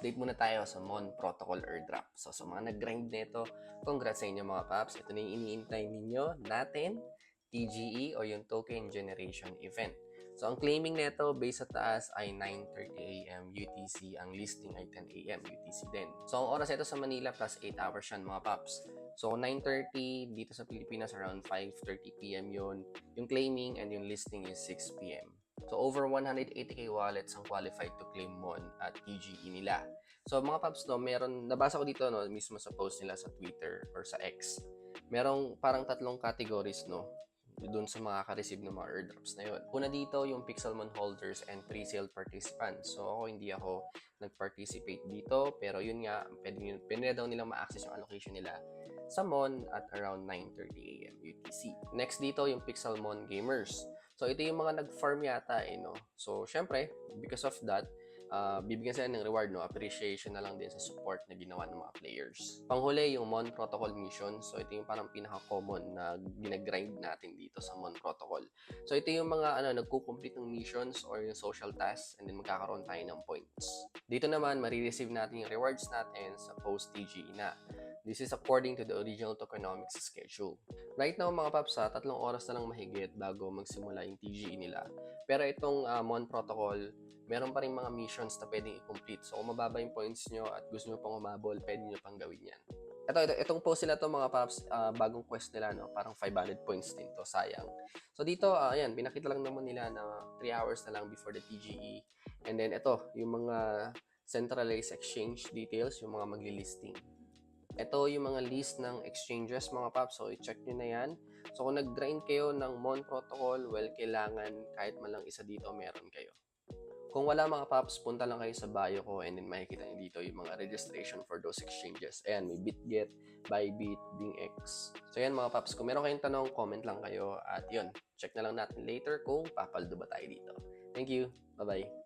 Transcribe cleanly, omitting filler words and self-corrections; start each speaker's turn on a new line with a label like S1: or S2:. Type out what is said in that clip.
S1: update muna tayo sa Mon Protocol airdrop. So sa mga nag-grind nito, congrats sa inyo mga paps. Ito na yung iniintay ninyo natin, TGE o yung Token Generation Event. So ang claiming nito based sa taas ay 9:30 AM UTC, ang listing ay 10 AM UTC din. So ang oras nito sa Manila plus 8 hours yan mga paps. So 9:30 dito sa Pilipinas around 5:30 PM yun. Yung claiming and yung listing is 6 PM. So over 180k wallets ang qualified to claim Mon at TGE nila. So mga paps no, meron nabasa ko dito no mismo sa post nila sa Twitter or sa X. Merong parang tatlong categories no doon sa mga ka-receive ng mga airdrops na yun. Una dito yung Pixelmon holders and pre-sale participants. So ako hindi ako nag-participate dito pero yun nga pwede daw nilang ma-access yung allocation nila sa Mon at around 9:30 AM UTC. Next dito yung Pixelmon gamers. So ito yung mga nag-farm yata no. So syempre, because of that, bibigyan sila ng reward, no? Appreciation na lang din sa support na ginawa ng mga players. Panghuli, yung Mon Protocol mission. So ito yung parang pinaka-common na ginagrind natin dito sa Mon Protocol. So ito yung mga nagko-complete ng missions or yung social tasks and then magkakaroon tayo ng points. Dito naman, marireceive natin yung rewards natin sa post-TGE na. This is according to the original tokenomics schedule. Right now mga paps, 3 oras na lang mahigit bago magsimula yung TGE nila. Pero itong Mon Protocol, meron pa rin mga missions na pwedeng i-complete. So kung mababa yung points nyo at gusto nyo pang umabol, pwede nyo pang gawin yan. Itong post nila to mga paps, bagong quest nila, no? Parang 500 points din to, sayang. So dito, ayan, pinakita lang naman nila na 3 hours na lang before the TGE. And then ito, yung mga centralized exchange details, yung mga magli-listing. Ito yung mga list ng exchanges mga paps. So, i-check nyo na yan. So, kung nag-grind kayo ng Mon Protocol, well, kailangan kahit man lang isa dito meron kayo. Kung wala mga paps, punta lang kayo sa bio ko and then makikita nyo dito yung mga registration for those exchanges. Ayan, may BitGet, Bybit, BingX. So, yan mga paps. Kung meron kayong tanong, comment lang kayo. At yun, check na lang natin later kung papaldo ba tayo dito. Thank you. Bye-bye.